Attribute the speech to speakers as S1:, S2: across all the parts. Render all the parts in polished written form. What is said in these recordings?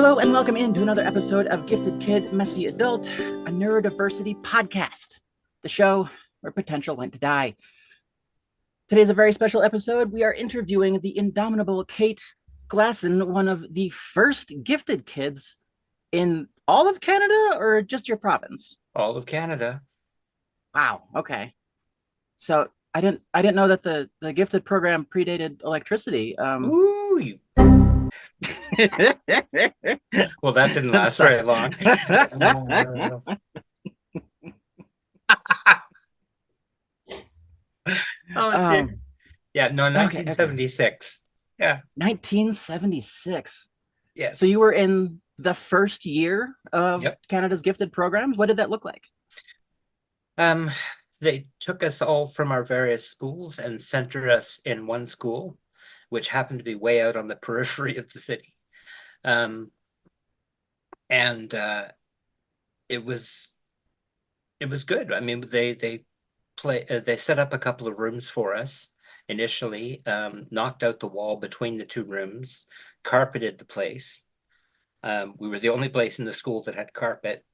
S1: Hello and welcome into another episode of Gifted Kid, Messy Adult, a neurodiversity podcast, the show where potential went to die. Today's a very special episode. We are interviewing the indomitable Cait Glasson, one of the first gifted kids in all of Canada or just your province?
S2: All of Canada.
S1: Wow. Okay. So I didn't know that the gifted program predated electricity.
S2: Ooh, you. Well, that didn't last very long. Oh, dear. Yeah, no, 1976. Okay. Yeah.
S1: 1976.
S2: Yes.
S1: So you were in the first year of Canada's gifted programs. What did that look like?
S2: They took us all from our various schools and centered us in one school, which happened to be way out on the periphery of the city. It was good. I mean, they set up a couple of rooms for us initially, knocked out the wall between the two rooms, carpeted the place. We were the only place in the school that had carpet.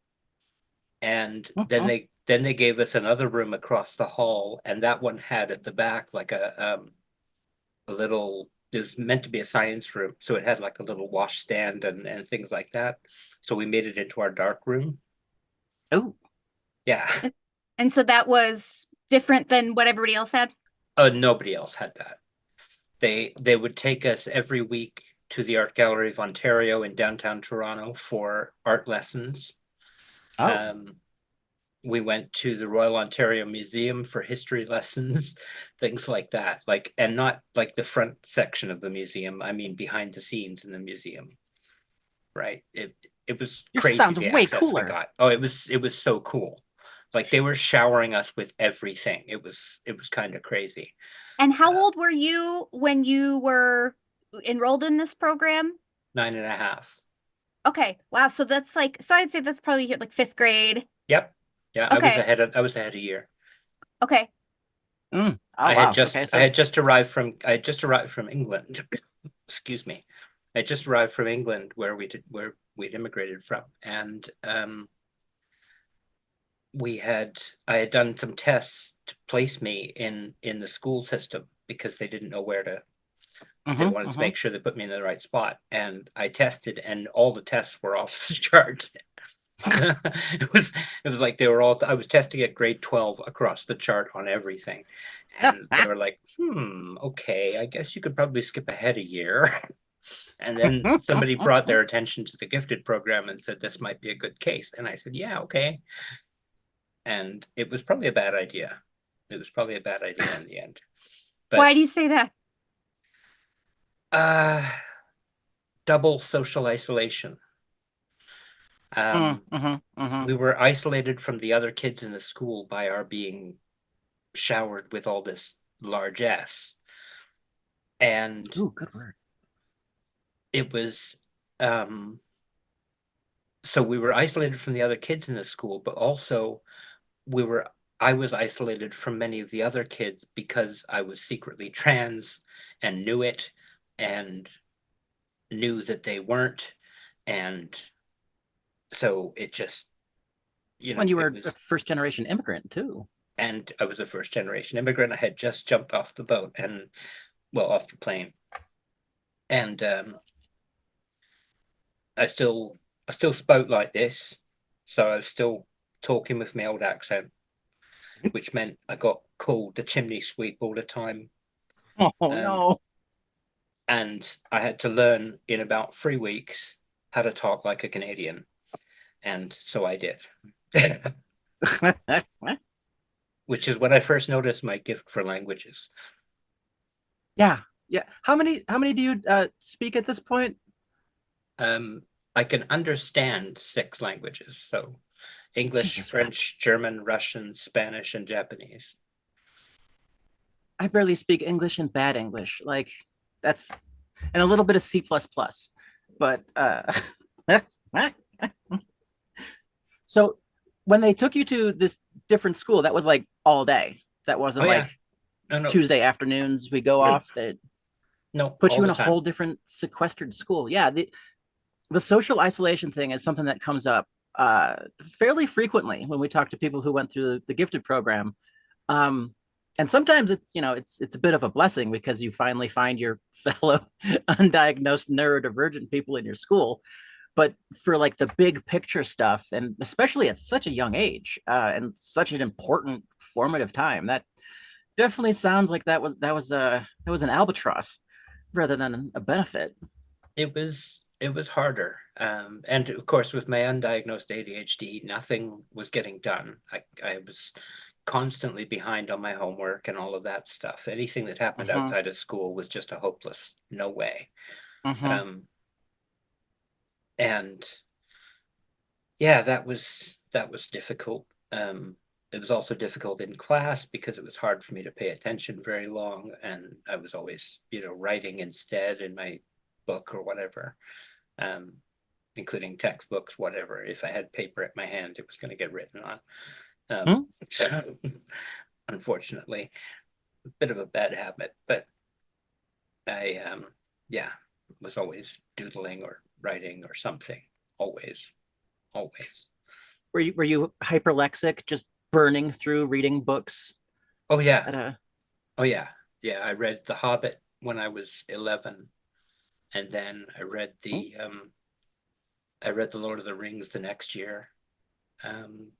S2: And then they gave us another room across the hall, and that one had at the back like a little, it was meant to be a science room, so it had like a little wash stand and things like that. So we made it into our dark room.
S1: Oh,
S2: yeah.
S3: And so that was different than what everybody else had?
S2: Nobody else had that. They would take us every week to the Art Gallery of Ontario in downtown Toronto for art lessons. We went to the Royal Ontario Museum for history lessons, things like that. Like, and not like the front section of the museum. I mean, behind the scenes in the museum. Right. It was crazy.
S1: Sounds way cooler.
S2: We got. Oh, it was so cool. Like they were showering us with everything. It was kind of crazy.
S3: And how old were you when you were enrolled in this program?
S2: 9.5.
S3: Okay. Wow. So that's like, so I'd say that's probably like 5th grade.
S2: Yep. Yeah. Okay. I was ahead a year.
S3: Okay.
S2: I had just arrived from England. Excuse me. I just arrived from England where we'd immigrated from. And I had done some tests to place me in the school system because they didn't know where to. They wanted to make sure they put me in the right spot, and I tested, and all the tests were off the chart. It was like they were all. I was testing at grade 12 across the chart on everything, and they were like, okay, I guess you could probably skip ahead a year. And then somebody brought their attention to the gifted program and said this might be a good case, and I said, yeah, okay. And it was probably a bad idea. It was probably a bad idea in the end.
S3: But why do you say that?
S2: Double social isolation. We were isolated from the other kids in the school by our being showered with all this largesse. And
S1: good word.
S2: It was so we were isolated from the other kids in the school, but also I was isolated from many of the other kids because I was secretly trans and knew it and knew that they weren't. And so it just,
S1: when you were a first generation immigrant too.
S2: And I was a first generation immigrant. I had just jumped off the boat off the plane. And I still spoke like this. So I was still talking with my old accent, which meant I got called the chimney sweep all the time.
S1: Oh, no.
S2: And I had to learn in about 3 weeks how to talk like a Canadian. And so I did. Which is when I first noticed my gift for languages.
S1: Yeah. How many do you speak at this point?
S2: I can understand 6 languages. So English, French, German, Russian, Spanish, and Japanese.
S1: I barely speak English and bad English. Like that's, and a little bit of C++, but so when they took you to this different school, that was like all day. That wasn't no. Tuesday afternoons we go off. They
S2: no
S1: put you in a whole different sequestered school. Yeah, the social isolation thing is something that comes up fairly frequently when we talk to people who went through the gifted program. Um, and sometimes it's a bit of a blessing because you finally find your fellow undiagnosed neurodivergent people in your school. But for like the big picture stuff, and especially at such a young age and such an important formative time, that definitely sounds like that was an albatross rather than a benefit.
S2: It was harder. And of course, with my undiagnosed ADHD, nothing was getting done. I was constantly behind on my homework and all of that stuff. Anything that happened
S1: Mm-hmm.
S2: outside of school was just a hopeless no way.
S1: Mm-hmm.
S2: Um, and yeah, that was difficult. It was also difficult in class because it was hard for me to pay attention very long, and I was always, writing instead in my book or whatever, um, including textbooks, whatever. If I had paper at my hand, it was going to get written on.
S1: Hmm.
S2: So, unfortunately, a bit of a bad habit, but I, yeah, was always doodling or writing or something, always, always.
S1: Were you hyperlexic, just burning through reading books
S2: Oh yeah,
S1: at a
S2: oh yeah, yeah. I read The Hobbit when I was 11, and then I read The Lord of the Rings the next year. Um,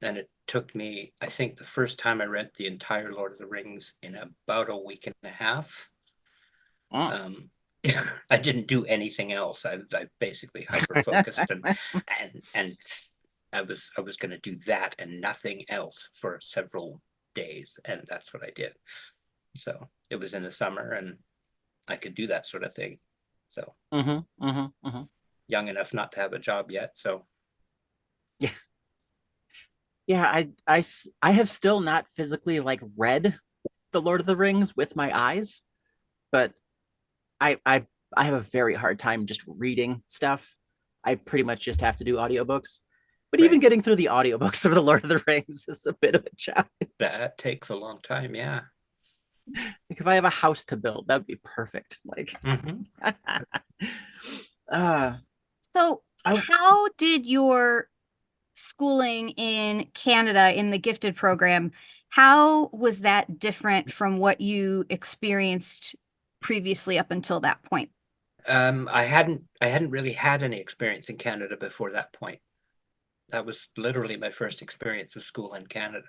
S2: and it took me, I think the first time I read the entire Lord of the Rings in about a week and a half.
S1: oh.
S2: Um, I didn't do anything else. I basically hyper focused and I was going to do that and nothing else for several days, and that's what I did. So it was in the summer, and I could do that sort of thing. So
S1: Mm-hmm, mm-hmm, mm-hmm.
S2: young enough not to have a job yet. So
S1: Yeah, yeah. I have still not physically like read the Lord of the Rings with my eyes, but I I have a very hard time just reading stuff. I pretty much just have to do audiobooks. But even
S2: right,
S1: getting through the audiobooks of the Lord of the Rings is a bit of a challenge.
S2: that takes a long time. Yeah.
S1: Like if I have a house to build, that'd be perfect. Like
S2: Mm-hmm.
S1: uh
S3: So,
S1: I
S3: how did your schooling in Canada in the gifted program, how was that different from what you experienced previously up until that point?
S2: I hadn't really had any experience in Canada before that point. That was literally my first experience of school in Canada.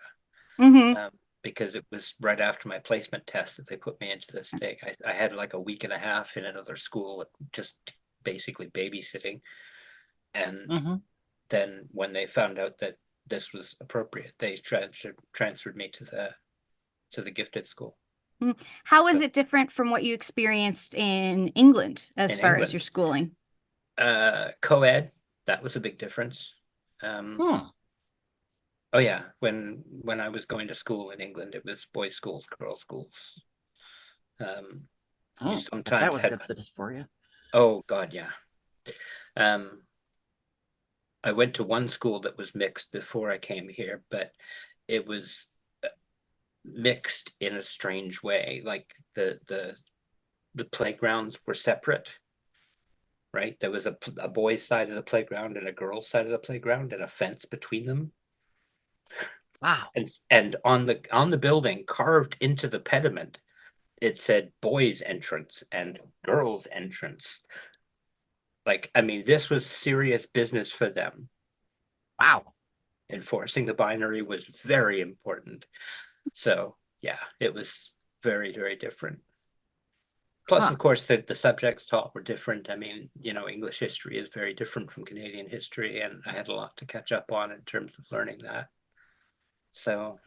S3: Mm-hmm.
S2: Because it was right after my placement test that they put me into this thing. I had like a week and a half in another school, just basically babysitting. And
S1: mhm.
S2: then when they found out that this was appropriate, they transferred me to the gifted school.
S3: How is
S2: So
S3: it different from what you experienced in England as
S2: in
S3: far as your
S2: England,
S3: schooling?
S2: co-ed, that was a big difference. Um,
S1: Hmm.
S2: oh yeah, when I was going to school in England, it was boys' schools, girls' schools. Um, you
S1: Oh, if that
S2: sometimes
S1: was
S2: had,
S1: good for the dysphoria.
S2: oh God, yeah. Um, I went to one school that was mixed before I came here, but it was mixed in a strange way. Like the playgrounds were separate, right? There was a boys' side of the playground and a girls' side of the playground, and a fence between them.
S1: Wow.
S2: And on the building, carved into the pediment, it said boys' entrance and girls' entrance. Like, I mean, this was serious business for them.
S1: Wow.
S2: Enforcing the binary was very important. So yeah, it was very, very different. Plus,
S1: Huh.
S2: of course, the subjects taught were different. I mean, English history is very different from Canadian history, and I had a lot to catch up on in terms of learning that. So,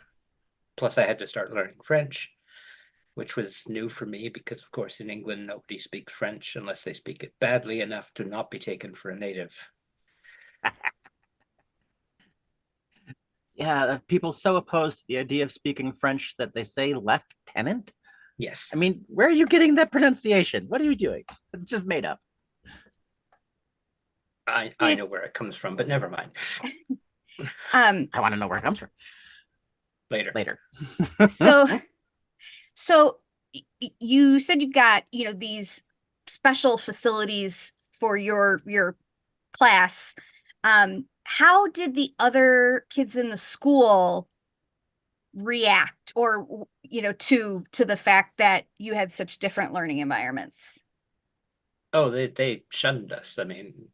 S2: plus, I had to start learning French, which was new for me because, of course, in England, nobody speaks French unless they speak it badly enough to not be taken for a native.
S1: Yeah, people so opposed to the idea of speaking French that they say lieutenant.
S2: Yes,
S1: I mean, where are you getting that pronunciation? What are you doing? It's just made up.
S2: I
S3: Did
S2: know where it comes from, but never mind.
S3: um
S1: I want to know where it comes from
S2: Later.
S1: later.
S3: so so you said you've got, these special facilities for your class. How did the other kids in the school react, or to the fact that you had such different learning environments?
S2: Oh, they shunned us. I mean,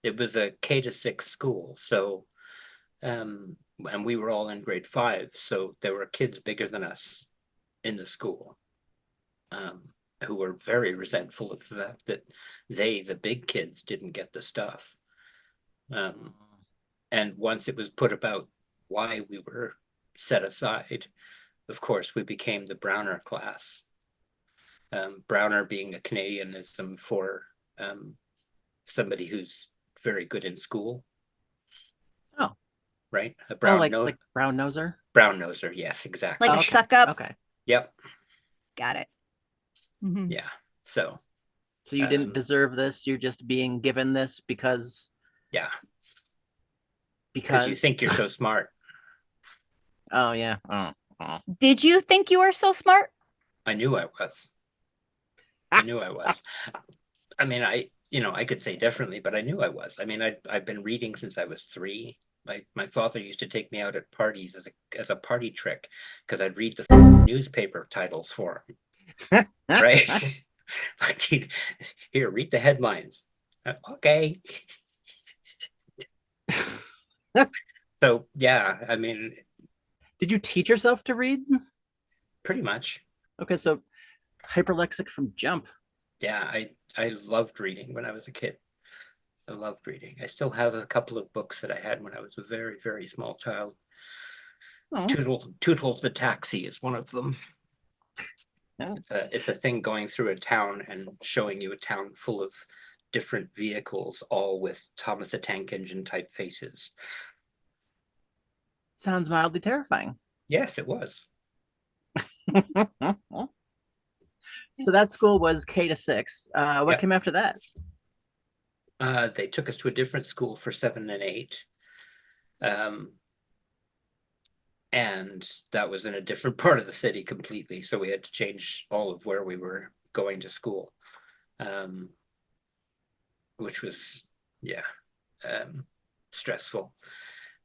S2: it was a K-6 school, so and we were all in grade 5, so there were kids bigger than us in the school, who were very resentful of the fact that the big kids, didn't get the stuff. And once it was put about why we were set aside, of course, we became the Browner class. Browner being a Canadianism for somebody who's very good in school.
S1: Oh.
S2: Right? A
S1: like brown noser?
S2: Brown noser, yes, exactly.
S3: Like a suck up?
S1: Okay.
S2: Yep.
S3: Got it. Mm-hmm.
S2: Yeah. So
S1: you didn't deserve this. You're just being given this because.
S2: Yeah.
S1: Because
S2: you think you're so smart.
S1: Oh yeah.
S3: Did you think you were so smart?
S2: I knew I was. I knew I was. I mean, I could say differently, but I knew I was. I mean, I've been reading since I was 3. My father used to take me out at parties as a party trick, because I'd read the newspaper titles for him. Right? Like, here, read the headlines. Okay. So yeah, I mean,
S1: did you teach yourself to read?
S2: Pretty much.
S1: Okay, so hyperlexic from jump.
S2: Yeah, I loved reading when I was a kid. I loved reading. I still have a couple of books that I had when I was a very, very small child. Oh. Tootles the Taxi is one of them. Oh. It's a thing going through a town and showing you a town full of different vehicles, all with Thomas the Tank Engine type faces.
S1: Sounds mildly terrifying.
S2: Yes, it was.
S1: So that school was K-6. What came after that?
S2: They took us to a different school for 7 and 8. And that was in a different part of the city completely. So we had to change all of where we were going to school, which was, stressful.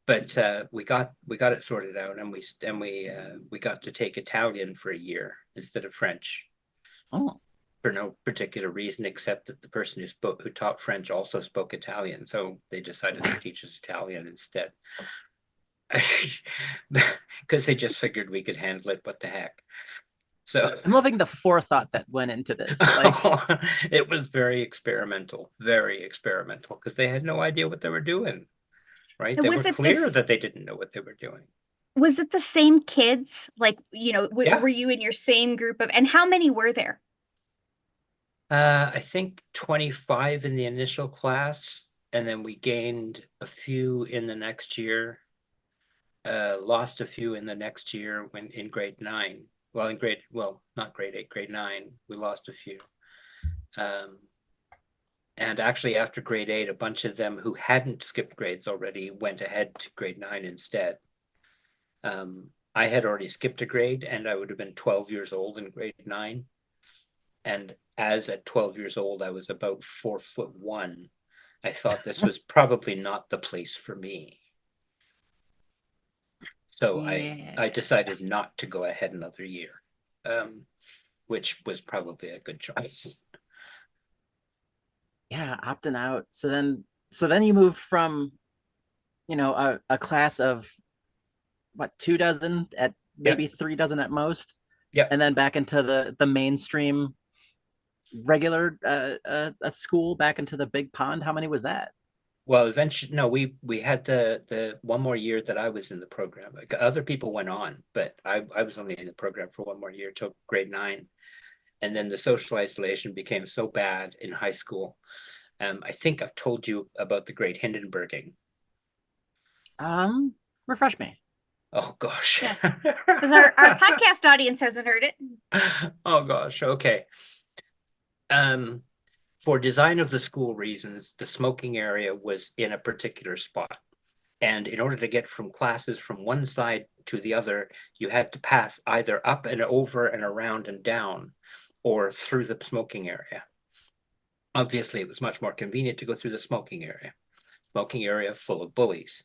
S2: But we got it sorted out, and we got to take Italian for a year instead of French.
S1: Oh.
S2: For no particular reason, except that the person who taught French also spoke Italian, so they decided to teach us Italian instead. Because they just figured we could handle it. What the heck? So
S1: I'm loving the forethought that went into this.
S2: It was very experimental, because they had no idea what they were doing. Right? They were clear that they didn't know what they were doing.
S3: Was it the same kids? Like, were you in your same group of, and how many were there?
S2: I think 25 in the initial class, and then we gained a few in the next year. Lost a few in the next year when in grade 9. Not grade 8, grade 9, we lost a few. And actually after grade 8, a bunch of them who hadn't skipped grades already went ahead to grade 9 instead. I had already skipped a grade, and I would have been 12 years old in grade 9. And as at 12 years old, I was about 4'1". I thought this was probably not the place for me. So I decided not to go ahead another year, which was probably a good choice.
S1: Yeah, opting out. So then you moved from, a class of what, 2 dozen at maybe 3 dozen at most.
S2: Yeah.
S1: And then back into the mainstream regular school, back into the big pond. How many was that?
S2: Well, eventually, no, we had the one more year that I was in the program. Like, other people went on, but I was only in the program for one more year till grade 9. And then the social isolation became so bad in high school. I think I've told you about the Great Hindenburging.
S1: Refresh me.
S2: Oh gosh.
S3: Because our podcast audience hasn't heard it.
S2: Oh gosh. Okay. For design of the school reasons, the smoking area was in a particular spot. And in order to get from classes from one side to the other, you had to pass either up and over and around and down, or through the smoking area. Obviously, it was much more convenient to go through the smoking area full of bullies.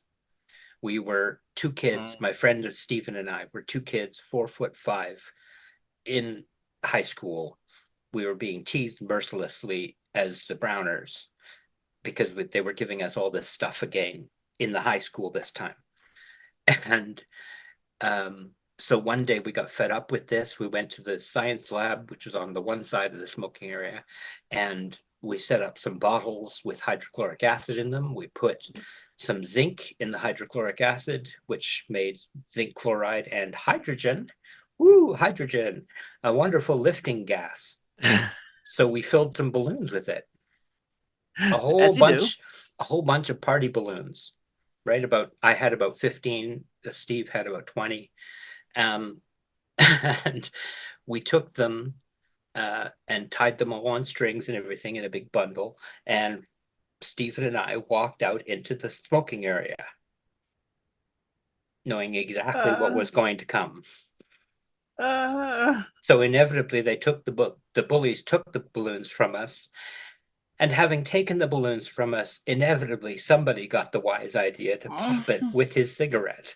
S2: We were two kids, my friend Stephen and I were two kids, 4'5", in high school. We were being teased mercilessly as the Browners because they were giving us all this stuff again in the high school this time. And so one day we got fed up with this. We went to the science lab, which was on the one side of the smoking area, and we set up some bottles with hydrochloric acid in them. We put some zinc in the hydrochloric acid, which made zinc chloride and hydrogen. Woo, hydrogen, a wonderful lifting gas. So we filled some balloons with it. A whole bunch of party balloons, right? I had about 15, Steve had about 20. And we took them and tied them all on strings and everything in a big bundle. And Stephen and I walked out into the smoking area, knowing exactly what was going to come. So inevitably, the bullies took the balloons from us. And having taken the balloons from us, inevitably somebody got the wise idea to pop it with his cigarette.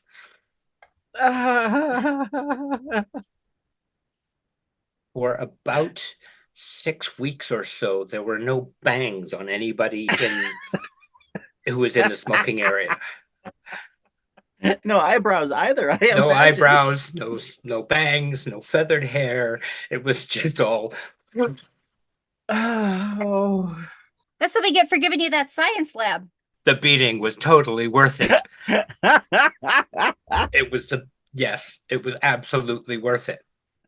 S2: For about 6 weeks or so, there were no bangs on anybody who was in the smoking area.
S1: No eyebrows either.
S2: No eyebrows, no bangs, no feathered hair. It was just all.
S1: Oh.
S3: That's what they get for giving you that science lab.
S2: The beating was totally worth it. Yes, it was absolutely worth it.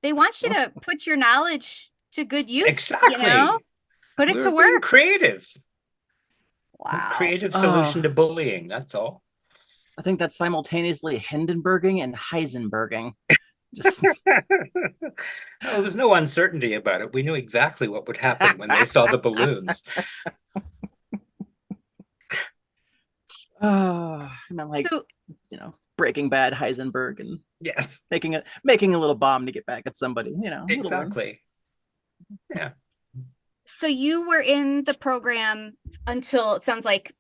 S3: They want you to put your knowledge to good use.
S2: Exactly.
S3: You know? Put it to work.
S2: Being creative.
S3: Wow.
S2: Creative solution to bullying. That's all.
S1: I think that's simultaneously Hindenburging and Heisenberging. Just...
S2: There was no uncertainty about it. We knew exactly what would happen when they saw the balloons.
S1: I meant like, so, Breaking Bad, Heisenberg, and
S2: yes,
S1: making a little bomb to get back at somebody.
S2: Exactly. Yeah.
S3: So you were in the program until, it sounds like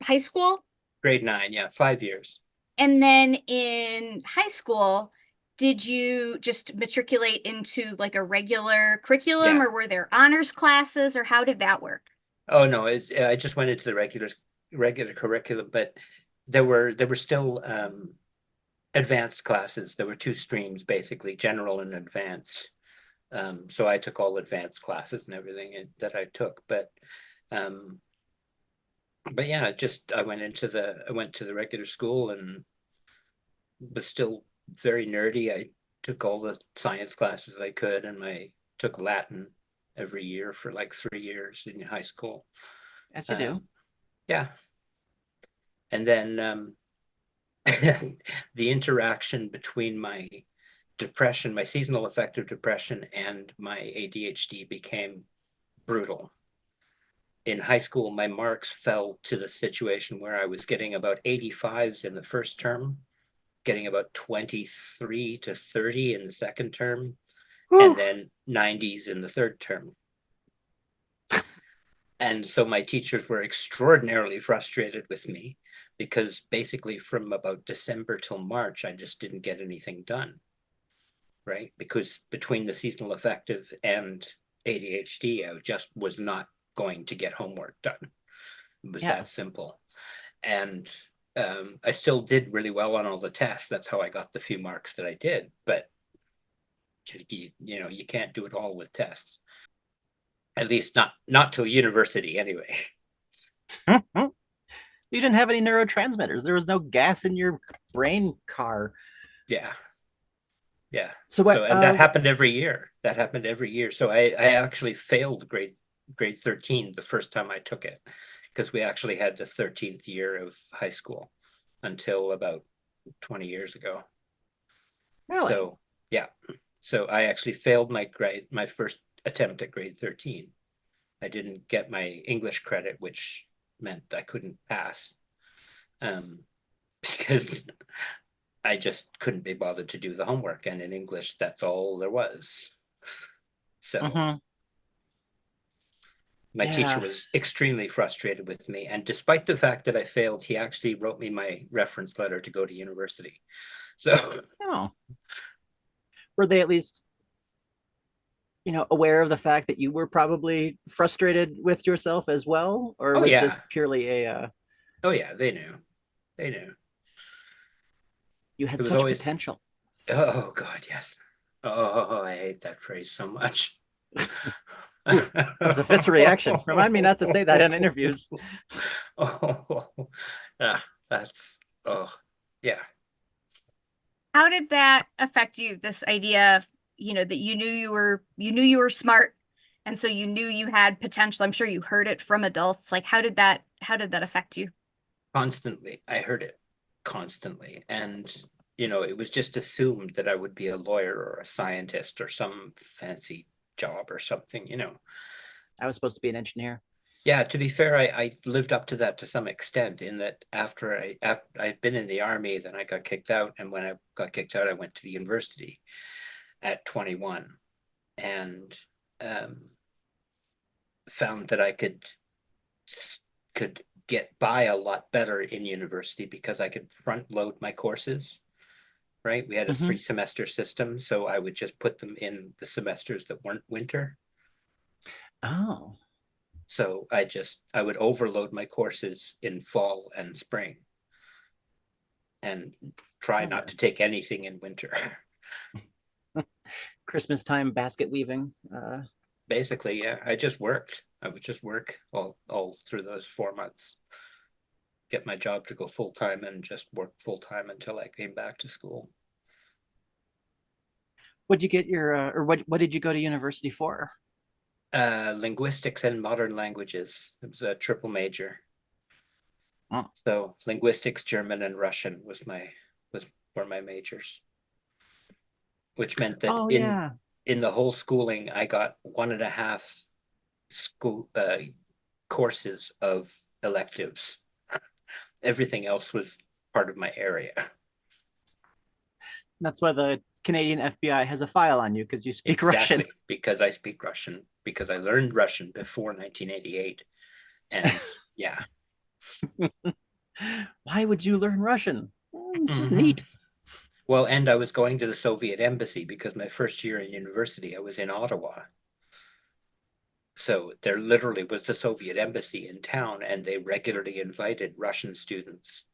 S3: high school?
S2: Grade 9, yeah, 5 years.
S3: And then in high school, did you just matriculate into like a regular curriculum, or were there honors classes, or how did that work?
S2: Oh no, I just went into the regular curriculum, but there were still advanced classes. There were 2 streams, basically, general and advanced. So I took all advanced classes and everything that I took, but yeah, I went to the regular school and was still very nerdy. I took all the science classes I could, and I took Latin every year for like 3 years in high school.
S1: As you do.
S2: Yeah. And then the interaction between my depression, my seasonal affective depression, and my ADHD became brutal. In high school, my marks fell to the situation where I was getting about 85s in the first term, getting about 23 to 30 in the second term, and then 90s in the third term. And so my teachers were extraordinarily frustrated with me because basically from about December till March, I just didn't get anything done, right? Because between the seasonal affective and ADHD, I just was not going to get homework done. It was that simple. And I still did really well on all the tests. That's how I got the few marks that I did. But you can't do it all with tests. At least not till university, anyway.
S1: You didn't have any neurotransmitters. There was no gas in your brain car.
S2: Yeah.
S1: So
S2: and that happened every year. So I actually failed grade 13 the first time I took it, because we actually had the 13th year of high school until about 20 years ago.
S1: Really?
S2: So yeah. So I actually failed my first attempt at grade 13. I didn't get my English credit, which meant I couldn't pass, because I just couldn't be bothered to do the homework, and in English that's all there was. So My teacher
S1: Yeah.
S2: was extremely frustrated with me. And despite the fact that I failed, he actually wrote me my reference letter to go to university. So,
S1: Oh, were they at least, aware of the fact that you were probably frustrated with yourself as well, or
S2: oh
S1: was
S2: yeah.
S1: this purely
S2: Oh yeah, they knew. They knew.
S1: you had
S2: It was
S1: such
S2: always,
S1: potential?
S2: oh God, yes. Oh, I hate that phrase so much.
S1: Ooh, that was a visceral reaction. Remind me not to say that in interviews.
S2: Oh, yeah, oh, yeah.
S3: How did that affect you? This idea of, that you knew you were smart, and so you knew you had potential. I'm sure you heard it from adults. Like, how did that affect you?
S2: Constantly. I heard it constantly. And, it was just assumed that I would be a lawyer or a scientist or some fancy job or something.
S1: I was supposed to be an engineer.
S2: Yeah, to be fair, I lived up to that to some extent in that after I'd been in the army, then I got kicked out. And when I got kicked out, I went to the university at 21 and um, found that I could get by a lot better in university because I could front load my courses, right? We had a
S1: Mm-hmm.
S2: 3 semester system, so I would just put them in the semesters that weren't winter.
S1: Oh,
S2: So I would overload my courses in fall and spring and try not
S1: clever.
S2: to take anything in winter.
S1: Christmas time basket weaving.
S2: Basically, yeah, I just worked. I would just work all through those 4 months, get my job to go full time and just work full time until I came back to school.
S1: What'd you get your, or what did you go to university for?
S2: Linguistics and modern languages. It was a triple major.
S1: Oh,
S2: So linguistics, German, and Russian were my majors, which meant that
S1: oh
S2: in
S1: yeah.
S2: in the whole schooling, I got 1.5 school courses of electives. Everything else was part of my area.
S1: That's why the Canadian FBI has a file on you because you speak Russian.
S2: Exactly, because I speak Russian, because I learned Russian before 1988. And yeah.
S1: Why would you learn Russian? It's just
S2: Mhm.
S1: neat.
S2: Well, and I was going to the Soviet embassy because my first year in university, I was in Ottawa. So there literally was the Soviet embassy in town, and they regularly invited Russian students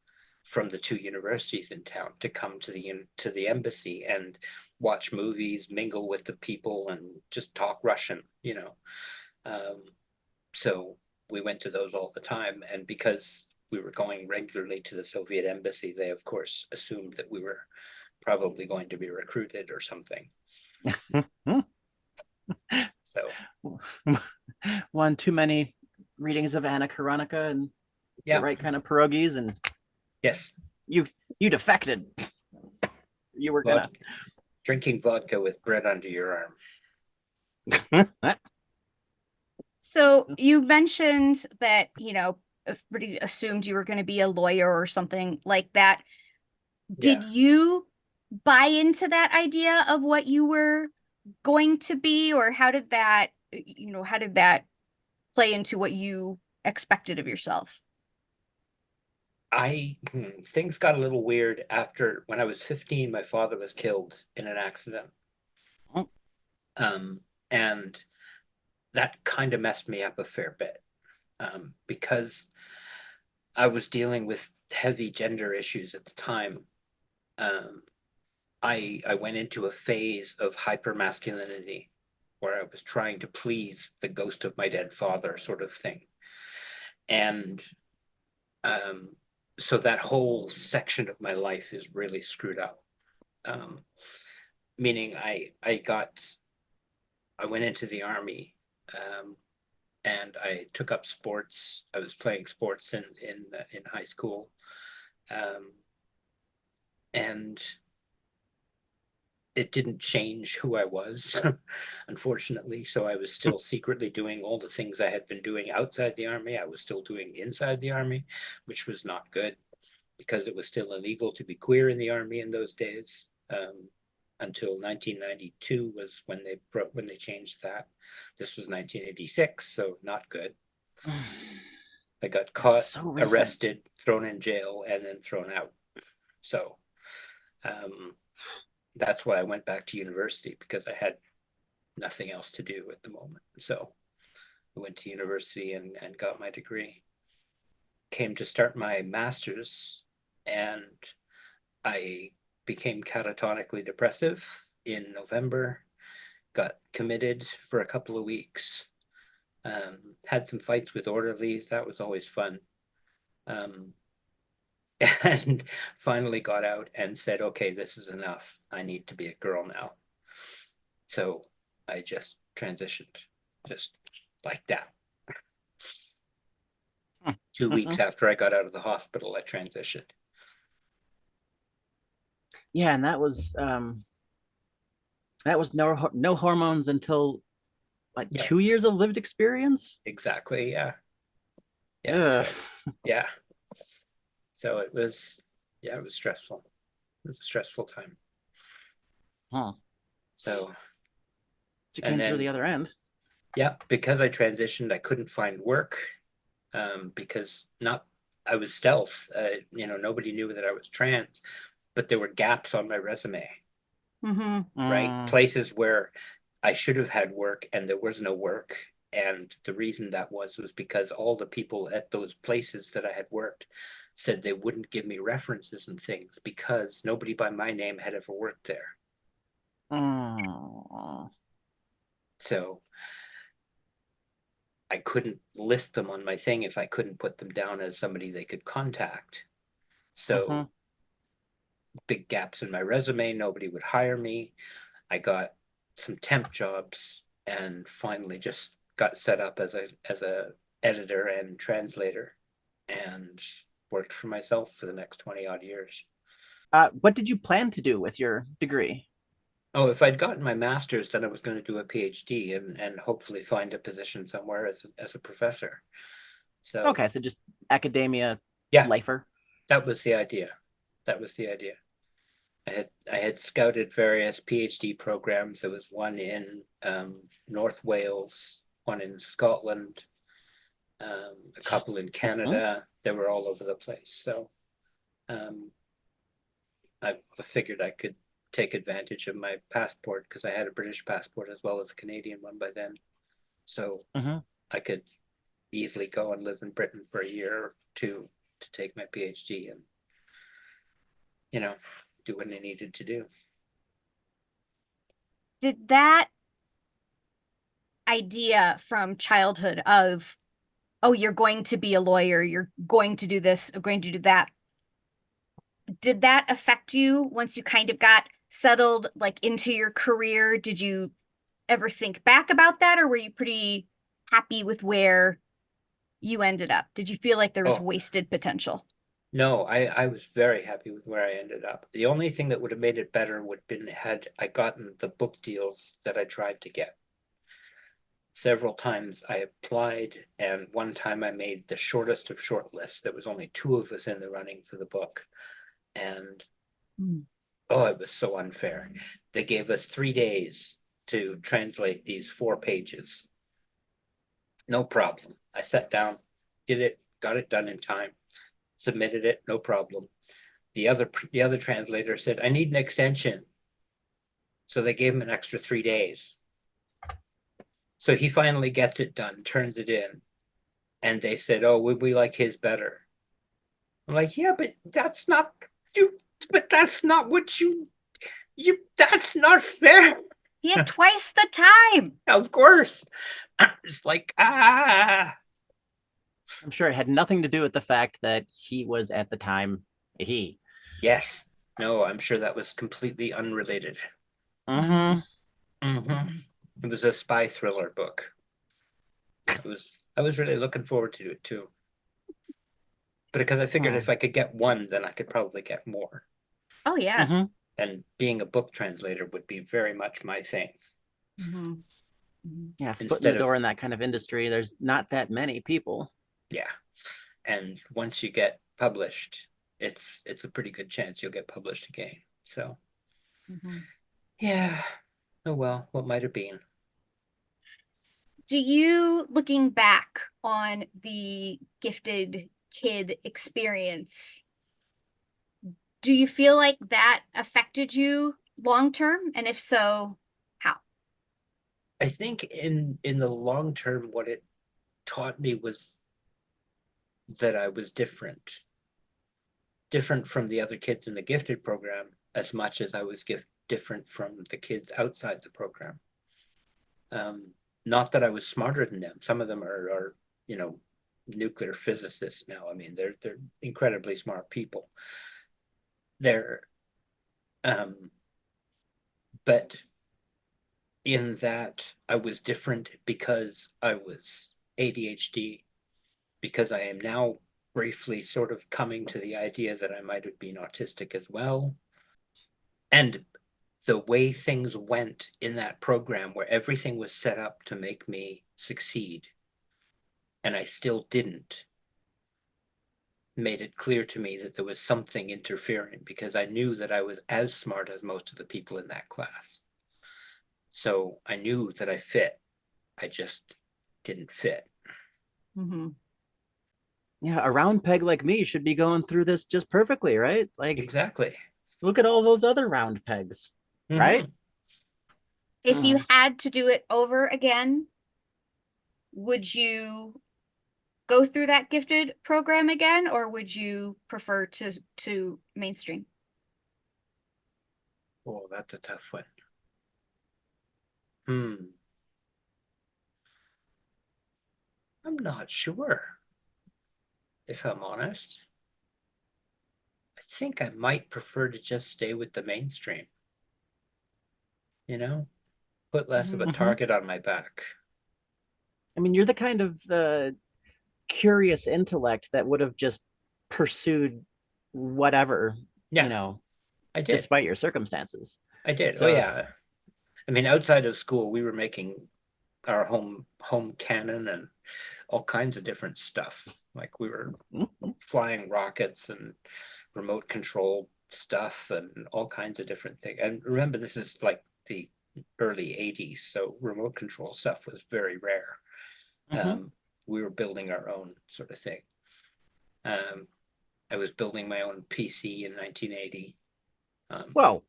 S2: from the 2 universities in town to come to the embassy and watch movies, mingle with the people, and just talk Russian. Um, so we went to those all the time, and because we were going regularly to the Soviet embassy, they of course assumed that we were probably going to be recruited or something. So
S1: One too many readings of Anna Karenina and the
S2: yeah,
S1: right kind of pierogies, and
S2: yes,
S1: you you defected. You were gonna.
S2: drinking vodka with bread under your arm.
S3: So you mentioned that, everybody assumed you were going to be a lawyer or something like that.
S2: Yeah,
S3: Did you buy into that idea of what you were going to be, or how did that play into what you expected of yourself?
S2: things got a little weird after when I was 15, my father was killed in an accident.
S1: Oh,
S2: Um, and that kind of messed me up a fair bit. Because I was dealing with heavy gender issues at the time. Um, I went into a phase of hyper masculinity where I was trying to please the ghost of my dead father, sort of thing. And um, so that whole section of my life is really screwed up. Um, Meaning I went into the army, um, and I took up sports. I was playing sports in high school, um, and it didn't change who I was, unfortunately. So I was still secretly doing all the things I had been doing outside the army. I was still doing inside the army, which was not good because it was still illegal to be queer in the army in those days. until 1992 was when they changed that. This was 1986, so not good. I got caught,
S1: so recent.
S2: arrested, thrown in jail, and then thrown out. So that's why I went back to university, because I had nothing else to do at the moment. So I went to university and got my degree. Came to start my master's, and I became catatonically depressive in November, got committed for a couple of weeks, had some fights with orderlies. That was always fun. And finally got out and said, okay, this is enough. I need to be a girl now. So I just transitioned, just like that. 2 weeks after I got out of the hospital, I transitioned.
S1: Yeah, and that was no hormones until like 2 years of lived experience.
S2: Exactly. Yeah.
S1: Yeah.
S2: So, yeah. So it was stressful. It was a stressful time.
S1: Huh.
S2: So
S1: you came through the other end.
S2: Yeah, because I transitioned, I couldn't find work, because I was stealth. Nobody knew that I was trans, but there were gaps on my resume. Right? Places where I should have had work and there was no work. And the reason that was because all the people at those places that I had worked said they wouldn't give me references and things because nobody by my name had ever worked there. So I couldn't list them on my thing if I couldn't put them down as somebody they could contact. So big gaps in my resume, nobody would hire me. I got some temp jobs and finally just got set up as a editor and translator and worked for myself for the next 20 odd years.
S1: What did you plan to do with your degree?
S2: Oh, if I'd gotten my master's, then I was going to do a PhD and hopefully find a position somewhere as a professor. So
S1: okay, so just academia, lifer.
S2: That was the idea. I had scouted various PhD programs. There was one in North Wales, one in Scotland, a couple in Canada. They were all over the place. So I figured I could take advantage of my passport because I had a British passport as well as a Canadian one by then. So I could easily go and live in Britain for a year or two to take my PhD and, do what I needed to do.
S3: Did that idea from childhood of, oh, you're going to be a lawyer, you're going to do this, you're going to do that, did that affect you once you kind of got settled like into your career? Did you ever think back about that, or were you pretty happy with where you ended up? Did you feel like there was wasted potential?
S2: No, I was very happy with where I ended up. The only thing that would have made it better would have been had I gotten the book deals that I tried to get. Several times I applied, and one time I made the shortest of short lists. There was only 2 of us in the running for the book. And it was so unfair. They gave us 3 days to translate these 4 pages. No problem. I sat down, did it, got it done in time, submitted it, no problem. The other translator said, I need an extension. So they gave him an extra 3 days. So he finally gets it done, turns it in, and they said, oh, we like his better. I'm like, yeah, but that's not what you that's not fair.
S3: He had twice the time.
S2: Of course. It's like,
S1: I'm sure it had nothing to do with the fact that he was at the time he.
S2: Yes. No, I'm sure that was completely unrelated. It was a spy thriller book. I was really looking forward to it too. But because I figured if I could get one, then I could probably get more.
S3: Oh, yeah.
S2: And being a book translator would be very much my thing.
S1: Yeah, foot in the door in that kind of industry, there's not that many people.
S2: Yeah. And once you get published, it's a pretty good chance you'll get published again. So Yeah. Oh well, what might have been.
S3: Do you, looking back on the gifted kid experience, do you feel like that affected you long term? And if so, how?
S2: I think in the long term, what it taught me was that I was different from the other kids in the gifted program as much as I was different from the kids outside the program. Um, Not that I was smarter than them. Some of them are you know, nuclear physicists now. I mean, they're incredibly smart people. They're um, but in that I was different because I was ADHD, because I am now briefly sort of coming to the idea that I might have been autistic as well. And the way things went in that program, where everything was set up to make me succeed, and I still didn't, made it clear to me that there was something interfering, because I knew that I was as smart as most of the people in that class. So I knew that I fit. I just didn't fit.
S3: Mm-hmm.
S1: Yeah, a round peg like me should be going through this just perfectly, right? Like,
S2: Exactly.
S1: look at all those other round pegs, right?
S2: Mm-hmm.
S3: If you
S1: Mm.
S3: had to do it over again, would you go through that gifted program again, or would you prefer to mainstream?
S2: Oh, that's a tough one. Hmm. I'm not sure, if I'm honest. I think I might prefer to just stay with the mainstream, you know, put less of a
S3: Mm-hmm.
S1: Mhm.
S2: target on my back.
S1: I mean, you're the kind of curious intellect that would have just pursued whatever,
S2: Yeah, I did.
S1: despite your circumstances.
S2: I did. Oh
S1: So,
S2: yeah. I mean, outside of school, we were making our home cannon and all kinds of different stuff. Like we were flying rockets and remote control stuff and all kinds of different things. And remember, this is like the early 80s, so remote control stuff was very rare.
S1: mhm.
S2: Um, we were building our own sort of thing. Um, I was building my own PC in 1980. Um,
S1: Whoa.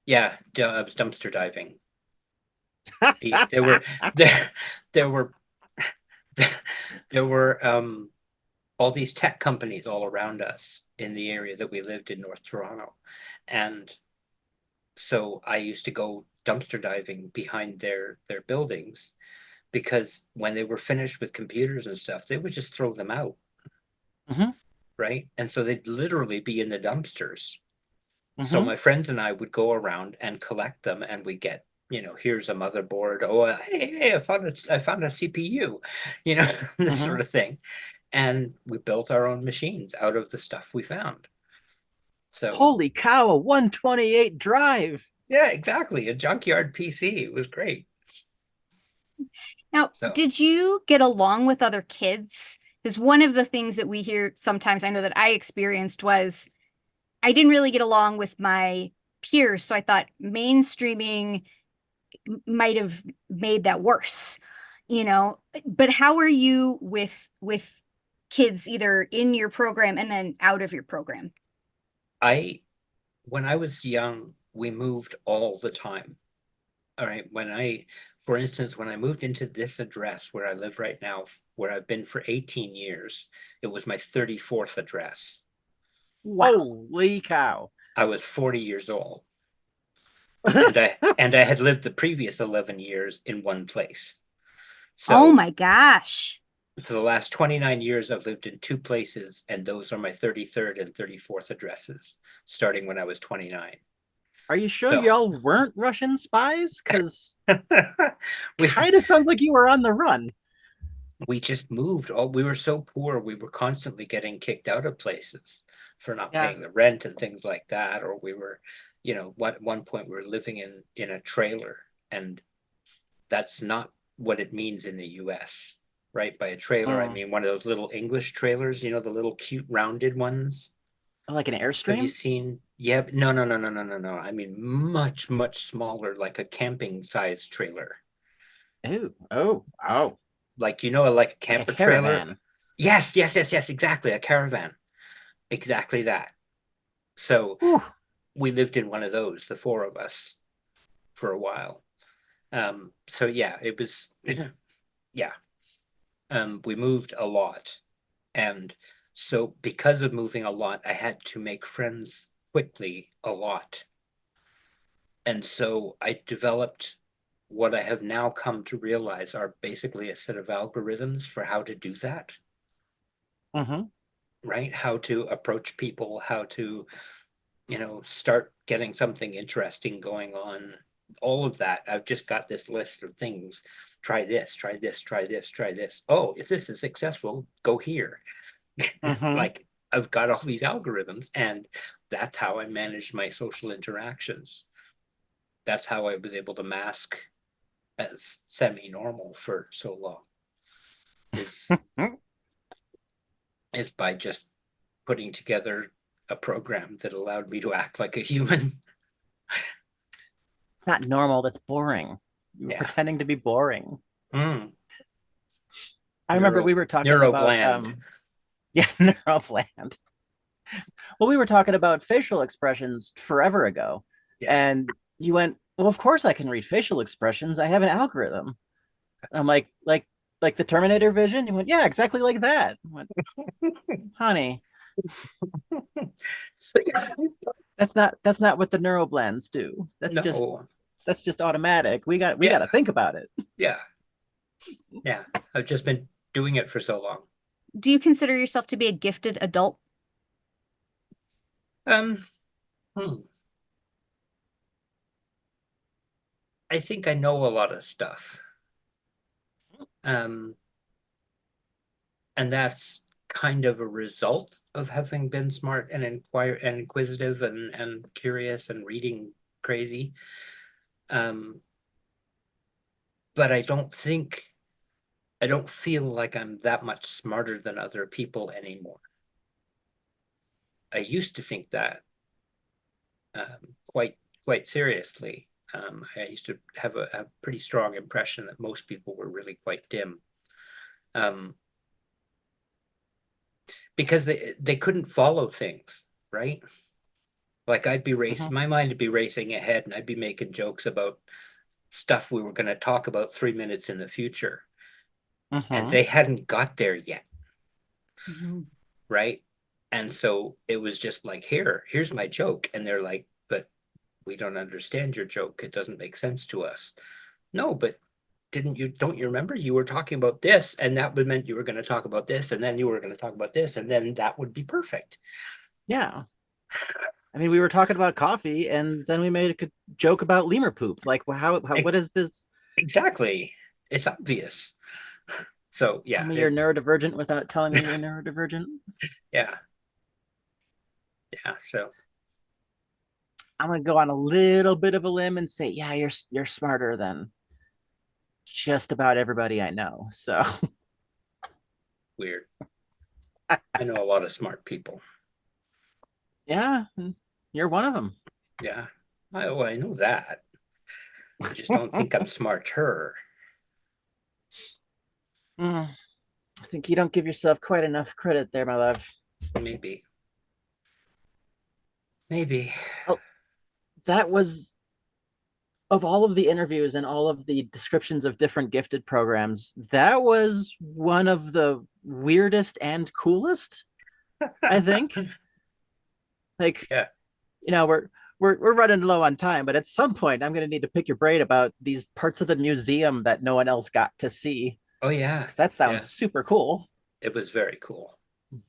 S2: yeah, I was dumpster diving. There were there there were there were all these tech companies all around us in the area that we lived in, North Toronto, and so I used to go dumpster diving behind their buildings, because when they were finished with computers and stuff, they would just throw them out,
S1: Mhm,
S2: right? And so they'd literally be in the dumpsters. So
S1: mhm,
S2: my friends and I would go around and collect them, and we get, here's a motherboard. Oh, hey, I found a CPU, this
S1: mhm.
S2: sort of thing. And we built our own machines out of the stuff we found. So
S1: Holy cow, a 128 drive.
S2: yeah, exactly. A junkyard PC. It was great.
S3: Now,
S2: So
S3: did you get along with other kids? Because one of the things that we hear sometimes, I know that I experienced, was I didn't really get along with my peers. So I thought mainstreaming might have made that worse, you know? But how are you with kids either in your program and then out of your program?
S2: I, when I was young, we moved all the time. All right. For instance, when I moved into this address where I live right now, where I've been for 18 years, it was my 34th address.
S3: Wow.
S1: Holy cow.
S2: I was 40 years old. And I had lived the previous 11 years in one place.
S3: Oh
S2: So
S3: my gosh.
S2: for the last 29 years, I've lived in two places, and those are my 33rd and 34th addresses, starting when I was 29.
S1: Are you sure
S2: So
S1: y'all weren't Russian spies? Because
S2: we
S1: kind of sounds like you were on the run.
S2: we just moved. We were so poor, we were constantly getting kicked out of places for not
S1: Yeah.
S2: paying the rent and things like that. Or we were, at one point we were living in a trailer, and that's not what it means in the US, right? By a trailer, I
S1: Mm.
S2: mean one of those little English trailers, the little cute rounded ones.
S1: Like an
S2: Have you
S1: Airstream?
S2: seen? Yeah, no. I mean, much, much smaller, like a camping size trailer.
S1: Oh.
S2: Like, like a
S1: Like a
S2: camper trailer.
S1: caravan.
S2: Yes, exactly. A caravan. Exactly that. So
S1: Whew.
S2: we lived in one of those, the four of us, for a while. So yeah, it was, yeah. We moved a lot. And so because of moving a lot, I had to make friends quickly a lot. And so I developed what I have now come to realize are basically a set of algorithms for how to do that,
S1: Mm-hmm.
S2: right? How to approach people, how to, start getting something interesting going on. All of that. I've just got this list of things. Try this, try this, try this, try this. Oh, if this is successful, go here.
S1: Mm-hmm.
S2: Like I've got all these algorithms, and that's how I manage my social interactions. That's how I was able to mask as semi-normal for so long is is by just putting together a program that allowed me to act like a human.
S1: It's not normal. That's boring. You were
S2: Yeah.
S1: pretending to be boring.
S2: Mm.
S1: I remember
S2: Neuro
S1: we were talking
S2: neuro
S1: about
S2: bland.
S1: yeah, neuroplant. Well, we were talking about facial expressions forever ago.
S2: Yes.
S1: And you went, well, of course I can read facial expressions. I have an algorithm. I'm like the Terminator vision. You went, yeah, exactly like that. I went, honey, that's not what the neuroblends do.
S2: No.
S1: That's just automatic. We got
S2: Yeah.
S1: to think about it.
S2: Yeah. Yeah. I've just been doing it for so long.
S3: Do you consider yourself to be a gifted adult?
S2: Um, hmm. I think I know a lot of stuff. Um, and that's kind of a result of having been smart and inquisitive and curious and reading crazy. Um, but I don't feel like I'm that much smarter than other people anymore. I used to think that quite seriously. I used to have a pretty strong impression that most people were really quite dim. Um, because they couldn't follow things, right? Like I'd be
S1: Mm-hmm.
S2: racing, my mind would be racing ahead, and I'd be making jokes about stuff we were going to talk about 3 minutes in the future, and
S1: Mm-hmm.
S2: they hadn't got there yet,
S3: Mhm.
S2: right? And so it was just like, here's my joke, and they're like, but we don't understand your joke. It doesn't make sense to us. No, but don't you remember you were talking about this, and that would meant you were going to talk about this, and then you were going to talk about this, and then that would be perfect.
S1: Yeah. I mean, we were talking about coffee, and then we made a joke about lemur poop. Like, well, what is this?
S2: Exactly. It's obvious. So
S1: Tell
S2: yeah,
S1: me you're neurodivergent without telling me you're neurodivergent.
S2: yeah, yeah. So
S1: I'm gonna go on a little bit of a limb and say, yeah, you're smarter than just about everybody I know. So
S2: weird. I know a lot of smart people.
S1: yeah, you're one of them.
S2: Yeah. I know that. I just don't think I'm smarter.
S1: Mm, I think you don't give yourself quite enough credit there, my love.
S2: Maybe. Maybe.
S1: Oh, that was of all of the interviews and all of the descriptions of different gifted programs, that was one of the weirdest and coolest, I think. Like,
S2: Yeah.
S1: we're running low on time, but at some point I'm going to need to pick your brain about these parts of the museum that no one else got to see.
S2: Oh yeah.
S1: 'Cause that sounds
S2: Yeah.
S1: super cool.
S2: It was very cool.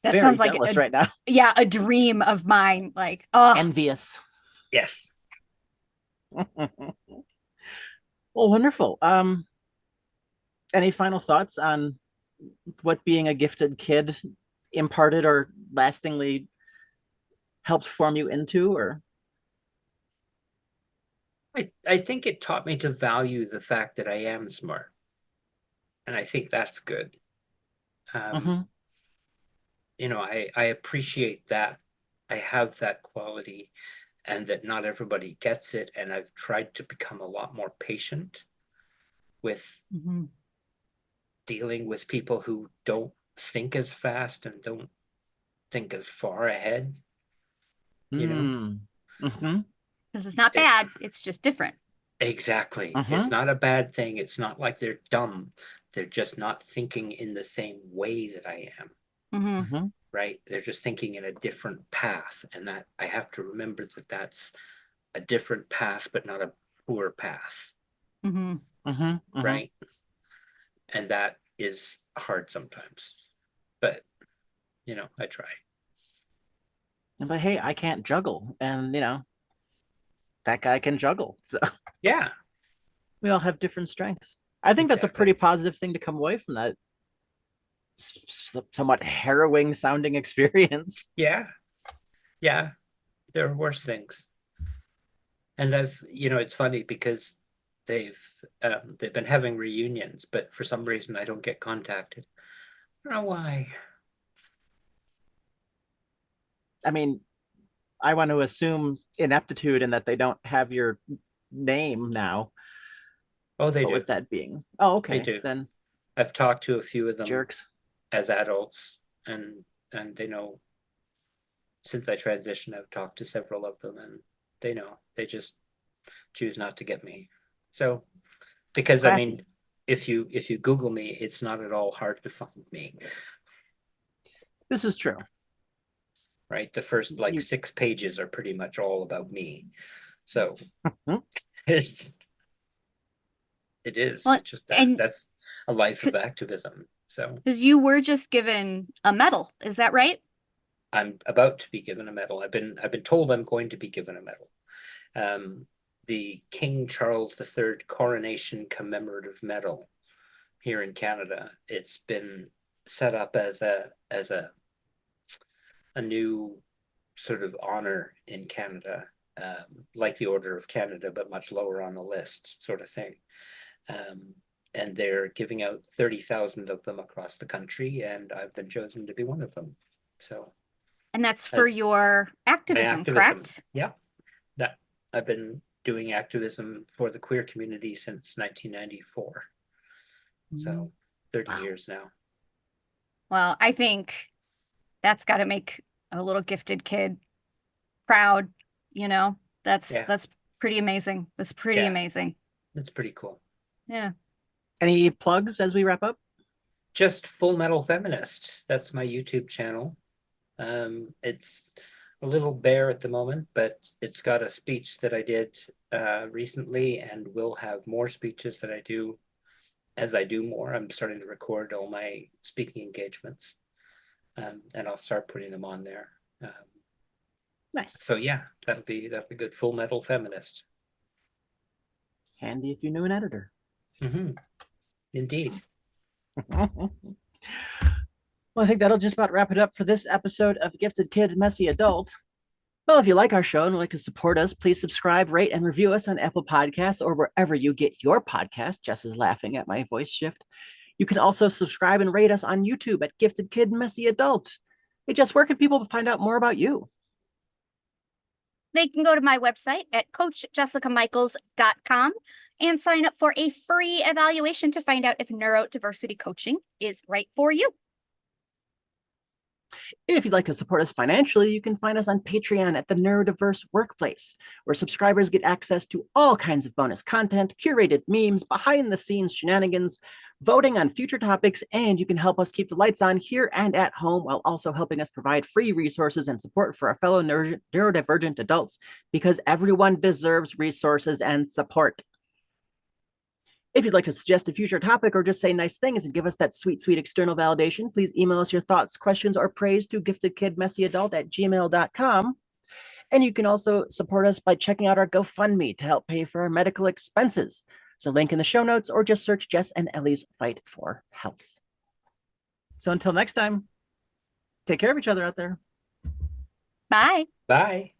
S3: That
S1: Very
S3: sounds like
S1: jealous right now.
S3: yeah, a dream of mine. Like, oh,
S1: Envious.
S2: Yes.
S1: Well, wonderful. Any final thoughts on what being a gifted kid imparted or lastingly helped form you into? Or
S2: I think it taught me to value the fact that I am smart. And I think that's good. Um,
S1: Mhm.
S2: I appreciate that I have that quality, and that not everybody gets it. And I've tried to become a lot more patient with dealing with people who don't think as fast and don't think as far ahead. You know,
S3: Because it's not bad, it's just different.
S2: exactly. It's not a bad thing. It's not like they're dumb. They're just not thinking in the same way that I am. Right? They're just thinking in a different path, and that I have to remember that that's a different path, but not a poor path. Right? And that is hard sometimes, but I try.
S1: But hey, I can't juggle, and that guy can juggle. So
S2: Yeah,
S1: we all have different strengths. I think that's a pretty positive thing to come away from that somewhat harrowing sounding experience.
S2: yeah, there are worse things. And it's funny because they've been having reunions, but for some reason I don't get contacted. I don't know why.
S1: I mean, I want to assume ineptitude and that they don't have your name now.
S2: Oh, they
S1: What
S2: do.
S1: with that being? Oh, okay.
S2: They do.
S1: Then
S2: I've talked to a few of them
S1: jerks
S2: as adults, and they know. Since I transitioned, I've talked to several of them, and they know. They just choose not to get me. So, because
S1: Classy.
S2: I mean, if you Google me, it's not at all hard to find me.
S1: This is true.
S2: Right, the first 6 pages are pretty much all about me. So it is.
S3: Well,
S2: it's just that's a life of activism. So
S3: because you were just given a medal, is that right?
S2: I'm about to be given a medal. I've been told I'm going to be given a medal. The King Charles III Coronation Commemorative Medal here in Canada. It's been set up as a new sort of honor in Canada, like the Order of Canada, but much lower on the list, sort of thing. And they're giving out 30,000 of them across the country, and I've been chosen to be one of them. So,
S3: and that's for your activism, correct?
S2: Yeah, that I've been doing activism for the queer community since 1994. So 30 years now.
S3: Well, I think that's got to make a little gifted kid proud. That's pretty amazing. That's pretty amazing.
S2: That's pretty cool.
S3: Yeah.
S1: Any plugs as we wrap up?
S2: Just Full Metal Feminist. That's my YouTube channel. It's a little bare at the moment, but it's got a speech that I did recently, and will have more speeches that I do as I do more. I'm starting to record all my speaking engagements, and I'll start putting them on there.
S1: Nice.
S2: So yeah, that'll be good. Full Metal Feminist.
S1: Handy if you knew an editor.
S2: Indeed.
S1: Well, I think that'll just about wrap it up for this episode of Gifted Kid, Messy Adult. Well, if you like our show and would like to support us, please subscribe, rate, and review us on Apple Podcasts or wherever you get your podcast. Jess is laughing at my voice shift. You can also subscribe and rate us on YouTube at Gifted Kid, Messy Adult. Hey, Jess, where can people find out more about you?
S3: They can go to my website at coachjessicamichaels.com and sign up for a free evaluation to find out if neurodiversity coaching is right for you.
S1: If you'd like to support us financially, you can find us on Patreon at the Neurodiverse Workplace, where subscribers get access to all kinds of bonus content, curated memes, behind-the-scenes shenanigans, voting on future topics, and you can help us keep the lights on here and at home while also helping us provide free resources and support for our fellow neurodivergent adults, because everyone deserves resources and support. If you'd like to suggest a future topic or just say nice things and give us that sweet, sweet external validation, please email us your thoughts, questions, or praise to giftedkidmessyadult@gmail.com. And you can also support us by checking out our GoFundMe to help pay for our medical expenses. So link in the show notes, or just search Jess and Ellie's Fight for Health. So until next time, take care of each other out there.
S3: Bye.
S2: Bye.